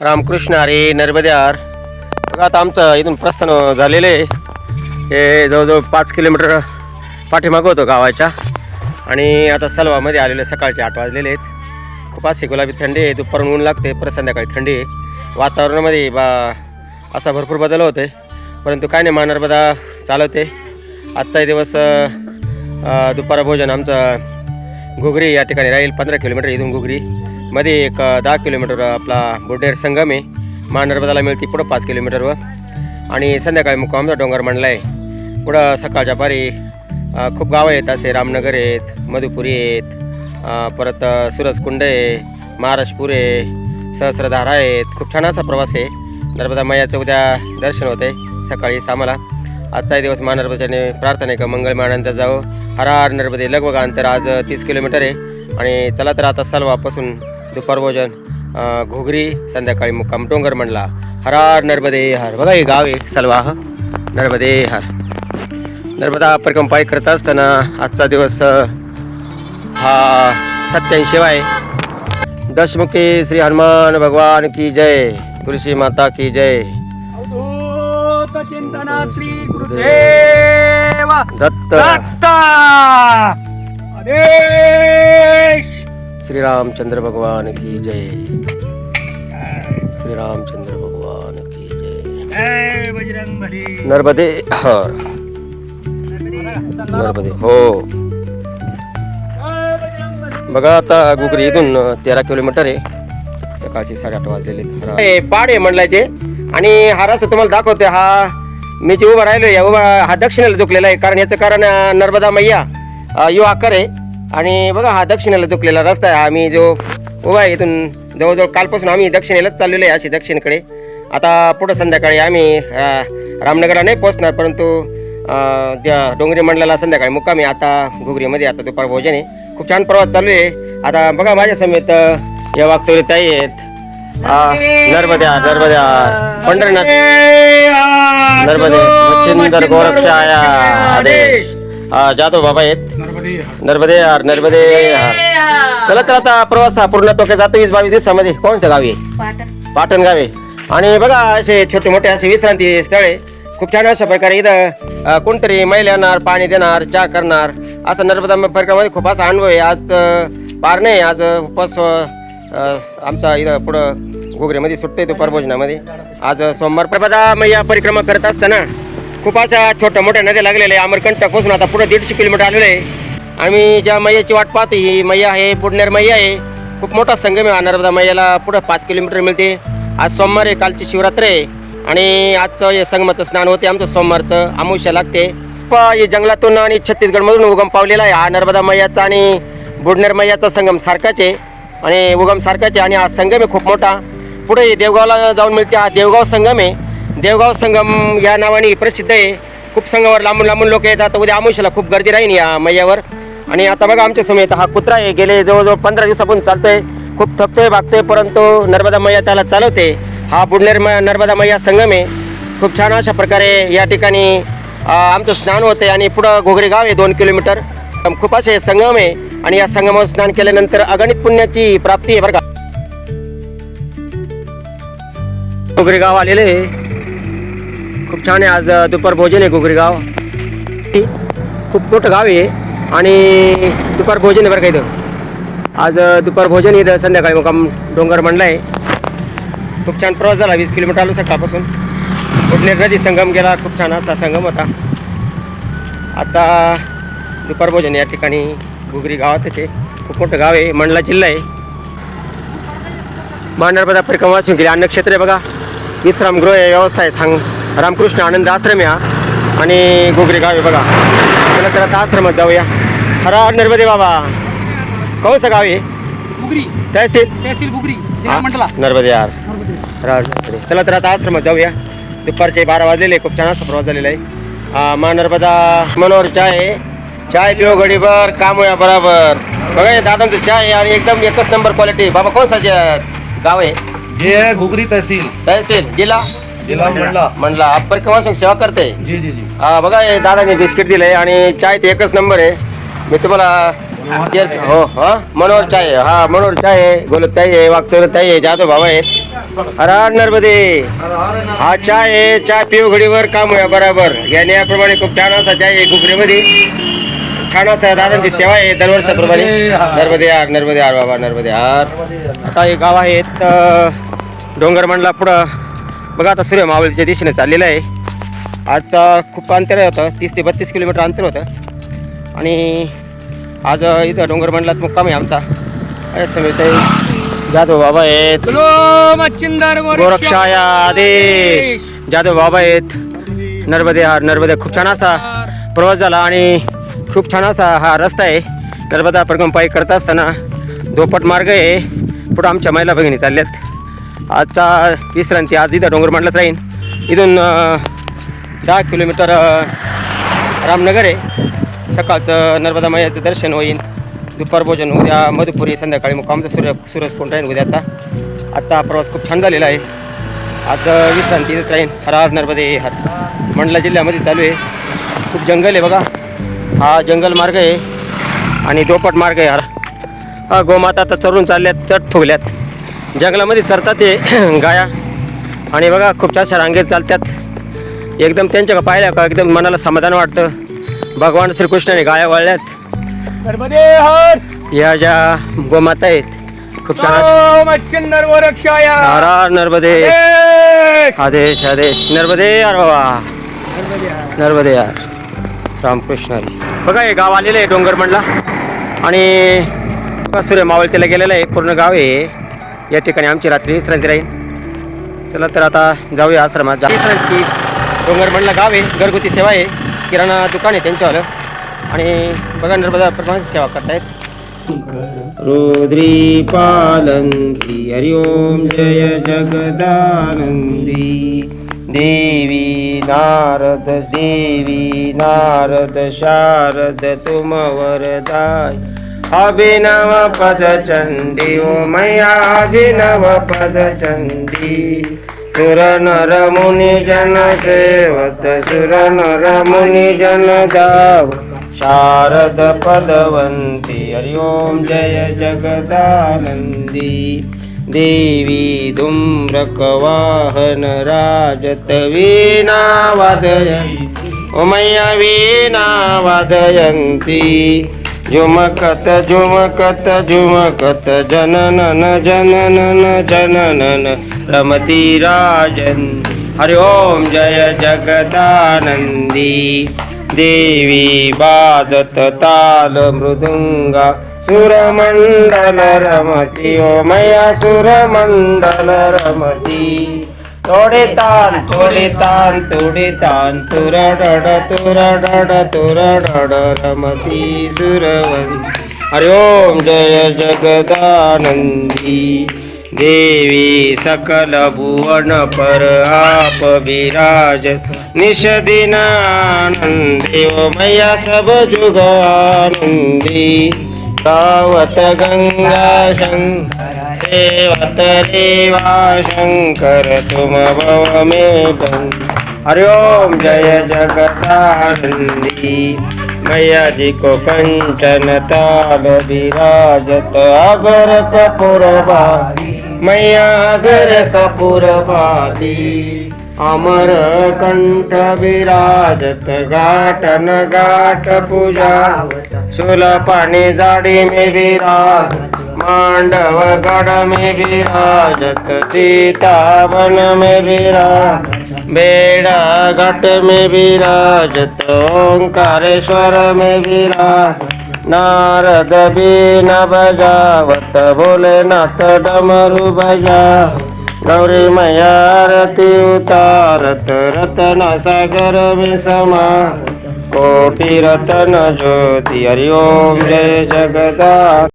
रामकृष्ण हरी नर्मदे हर. बघा आता आमचं इथून प्रस्थान झालेलं आहे. हे जवळजवळ 5 किलोमीटर पाठीमागं होतं गावाच्या. आणि आता सलवामध्ये आलेले सकाळचे 8 वाजलेले आहेत. खूप अशी गुलाबी थंडी आहे. दुपारून ऊन लागते, परत संध्याकाळी थंडी आहे. वातावरणामध्ये असा भरपूर बदल होतो आहे. परंतु काय नाही, नर्मदा चालवते. आजचाही दिवस दुपार भोजन आमचं घुगरी या ठिकाणी राहील. 15 किलोमीटर इथून घुगरी मध्ये एक 10 किलोमीटर आपला बुडनेर संगम आहे. नर्मदाला मिळते पुढं 5 किलोमीटरवर. आणि संध्याकाळी मुक्काम आमचा डोंगर मंडला आहे. पुढं सकाळच्या पारी खूप गावं आहेत. असे रामनगर आहेत, मधुपुरी आहेत, परत सुरजकुंड आहे, महाराजपूर आहे, सहस्रधारा आहेत. खूप छान असा प्रवास आहे. नर्मदा मैयाचं उद्या दर्शन होते सकाळी आम्हाला. आजचाही दिवस नर्मदेने प्रार्थना आहे का मंगलमय जावं. हर हर नर्मदे. लगभग अंतर आज 30 किलोमीटर आहे. आणि चला तर आता सलवापासून दुपार भोजन घुगरी, संध्याकाळी मुक्काम डोंगर मंडला. हर हर नर्मदे हर. बघा हे गाव आहे सलवा. नर्मदे हर. नर्मदा परिक्रमा पायी करत असताना आजचा दिवस हा 87 आहे. दशमुखी श्री हनुमान भगवान की जय. तुलसी माता की जय. चिंतना श्री गुरुदेव दत्त. आदेश. श्री रामचंद्र भगवान की जय. श्री रामचंद्र भगवान की जय. जय बजरंगबली. नर्मदे हर. नर्मदे हो. बघा आता घुगरी इथून 13 किलोमीटर आहे. सकाळची 8:30 वाजलेले. पाड आहे मंडलाचे. आणि हा रस्ता तुम्हाला दाखवते. हा मी जे उभा राहिलो या हा दक्षिणेला झुकलेला आहे. कारण याचं कारण नर्मदा मैया यो आकार आहे. आणि बघा हा दक्षिणेला झुकलेला रस्ता आहे. आम्ही जो उभा आहे इथून जवळजवळ कालपासून आम्ही दक्षिणेलाच चाललेलो आहे, अशी दक्षिणेकडे. आता पुढं संध्याकाळी आम्ही रामनगरला नाही पोचणार, परंतु त्या डोंगरी मंडलाला संध्याकाळी मुक्कामी. आता घुगरीमध्ये आता दुपार भोजन आहे. खूप छान प्रवास चालू आहे. आता बघा माझ्या समेत या वागचौरी ताई आहेत. नर्मद्या नर्मद्या पंढरनाथ नर्मदे मच्छिंदर गोरक्षाया आदेश. जाधव बाबा आहेत. नर्मदे यार नर्मदे यार. चला तर आता प्रवास पूर्ण तो जातो 20-22 दिवसामध्ये. कोणतं गाव आहे? पाटण गाव आहे. आणि बघा असे छोटे मोठे असे विश्रांती स्थळे खूप छान अशा प्रकारे. इथं कोणतरी महिला येणार, पाणी देणार, चहा करणार, असं नर्मदा परिक्रमामध्ये खूप असा अनुभव आहे. आज पार नाही, आज उपवास आमचा इथं पुढं घुगरीमध्ये सुटतोय दुपार भोजनामध्ये. आज सोमवार. नर्मदा मैया परिक्रमा करत असताना खूप अशा छोट्या मोठ्या नद्या लागलेल्या आहे. अमरकंटकपासून आता पुढे 150 किलोमीटर आलेलं आहे. आम्ही ज्या मैयाची वाट पाहतो ही मैया आहे बुडनेर मैया आहे. खूप मोठा संगम आहे नर्मदा मैयाला. पुढं 5 किलोमीटर मिळते. आज सोमवार आहे, कालची शिवरात्र आहे. आणि आजचं हे संगमाचं स्नान होते आमचं सोमवारचं. अमावस्या लागते. हे जंगलातून आणि छत्तीसगडमधून उगम पावलेला आहे. हा नर्मदा मैयाचा आणि बुडनेर मैयाचा संगम सारखाच आहे आणि उगम सारखाच आहे. आणि हा संगम आहे खूप मोठा. पुढे देवगावला जाऊन मिळते. हा देवगाव संगम आहे. देवगाव संगम या नावाने प्रसिद्ध आहे. खूप संगमावर लांबून लांबून लोक येतात. उद्या अमावस्याला खूप गर्दी राहील या मैयावर. आणि आता बघा आमच्या समेत हा कुत्रा आहे. गेले जवळजवळ 15 दिवसापासून चालतोय. खूप थकतोय, भागतोय, परंतु नर्मदा मैया त्याला चालवते. हा बुडनेर नर्मदा मैया संगम आहे. खूप छान अशा प्रकारे या ठिकाणी आमचं स्नान होते. आणि पुढं घोगरी गाव आहे 2 किलोमीटर. खूप असे संगम आहे. आणि या संगमावर स्नान केल्यानंतर अगणित पुण्याची प्राप्ती आहे बरं का. घोगरी गाव आलेले आहे. खूप छान आहे. आज दुपार भोजन आहे घोगरी गाव. खूप मोठं गाव आहे आणि दुपार भोजन आहे बरं का इथं. आज दुपार भोजन इथं, संध्याकाळी मुक्काम डोंगर मंडला आहे. खूप छान प्रवास झाला. 20 किलोमीटर आलो सकाळपासून. बुडनेर नदी संगम गेला. खूप छान असा संगम होता. आता दुपार भोजन या ठिकाणी घुगरी गावातच आहे. खूप मोठं गाव आहे. मंडला जिल्हा आहे. नर्मदा परिक्रमा गेली. अन्नक्षेत्र आहे बघा. विश्रामगृह आहे, व्यवस्था आहे. रामकृष्ण आनंद आश्रम आहे आणि घुगरी गाव आहे बघा. चला तर आता आश्रमात जाऊया. हर हर नर्मदे बाबा. कोणचं गाव आहे? घुगरी तहसील घुगरी जिल्हा मंडला. नर्मदे यार. चला तर आता आश्रमात जाऊया. दुपारचे 12 वाजलेले. खूप छान असा प्रवास झालेला आहे. नर्मदा मनोहर चाय पिओ गडीभर काम होया बराबर. बघा हे दादांचं चाय आहे आणि एकदम एकच नंबर क्वालिटी. बाबा कोणचं गाव आहे? ये घुगरी तहसील जिल्हा मंडला. आप परिक्रमा सेवा करते. जी जी जी. बघा हे दादाने बिस्किट दिलंय आणि चाय ते एकच नंबर आहे. मी तुम्हाला हो हा मनोहर चाय हा मनोहर चाय आहे गोलक ताई आहे वागतोर ताई आहे जाधव बाबा आहेत हर हर नर्मदे हा चाय आहे चाय पिऊ घडीवर काम आहे बराबर याने याप्रमाणे खूप छान असा चाय आहे गुगरीमध्ये छान असा दादांची सेवा आहे दरवर्षाप्रमाणे नर्मदे हार बाबा नर्मदे हार आता हे गाव आहेत डोंगर मंडला पुढं बघा आता सूर्य मावळच्या दिशेने चाललेलं आहे आजचा खूप अंतर होतं 30 ते 32 किलोमीटर अंतर होतं आणि आज इथं डोंगर मंडलात मुक्काम आहे आमचा सगळे जाधव बाबा आहेत चलो मच्छिंदर गोरक्षाया आदेश जाधव बाबा आहेत नर्मदे हार नर्मदे खूप छान असा प्रवास झाला आणि खूप छान असा हा रस्ता आहे नर्मदा प्रगमपाई करत असताना दोपट मार्ग आहे पुढं आमच्या महिला भगिनी चालल्यात आजचा विश्रांती आज इथं डोंगर मंडलाच राहीन इथून 10 किलोमीटर रामनगर आहे सकाळचं नर्मदा मैयाचं दर्शन होईल दुपार भोजन उद्या मधुपुरी संध्याकाळी मग आमचा सूरज कोण राहील उद्याचा आजचा हा प्रवास खूप छान झालेला आहे आज विश्रांती इथंच राहीन हर हर नर्मदे हर मंडला जिल्ह्यामध्ये चालू आहे खूप जंगल आहे बघा हा जंगल मार्ग आहे आणि दोपट मार्ग आहे हा गोमाता आता चरून चालल्यात तट फुगल्यात जंगलामध्ये चरतात ते गाया आणि बघा खूप छान रांगेत चालतात एकदम त्यांच्या पाहिल्या का एकदम मनाला समाधान वाटतं भगवान श्रीकृष्णाने गाया वळल्यात नर्मदे हर या ज्या गोमाता आहेत खूप छान चलो मच्छिंदर गोरक्षाया हर हर नर्मदे आदेश. आदेश आदेश नर्मदे यार बाबा नर्मदे यार रामकृष्ण हरी बघा हे गाव आलेलं आहे डोंगर मंडला आणि बघा सूर्य मावळतीला गेलेलं आहे पूर्ण गाव आहे या ठिकाणी आमची रात्री विश्रांती राहील चला तर आता जाऊया आश्रमात विश्रांती डोंगर मंडला गाव आहे घरगुती सेवा आहे किराणा दुकान आहे त्यांच्यावालं आणि बघा नर्मदा प्रमाणे सेवा करतायत रुद्री पालंती हरि ओम जय जगदानंदी देवी नारद शारद तुम वरदाय अभिनव पद चंडी ओ मैया अभिनव पद चंडी सुर नर मुनि जन सेवत सुर नर मुनि जन दाव शारद पदवंती हरि ओम जय जगदानंदी देवी धूम्रक वाहन राजत वीणा वादयंती ओ मैया वीणा वादयंती झुमकत झुमकत झुमकत जननन जननन जननन रमती राजन हरि ओम जय जगदानंदी देवी बाजत ताल मृदुंगा सुरमंडल रमती ओ मैया सुरमंडल रमती तोडे तान तोडे तान तोडे तान तुर डड रमती सुरवती हरि ओम जय जगदानंदी देवी सकल भुवन पर आप विराज निश दिनानंदी ओ मैया सब जुग आनंदी गावत गंगा शंकर सेवत रेवा शंकर तुम भव में हरि ओम जय जगदानंदी मैया जी को कंचन ताल विराजत अगर कपूर बाती मैया अगर कपूर बाती अमर कंठ विराजत घाटन घाट पूजा शूल पानी जाड़ी में विराज मांडव गढ़ में विराजत सीतावन में विराज बेड़ा घाट में विराजत ओंकारेश्वर में विराज नारद बीन बजावत भोलेनाथ डमरू बजा गौरी मैया आरती उतारत रतन सागर में समा कोटि रतन ज्योति हरि ओम जय जगदा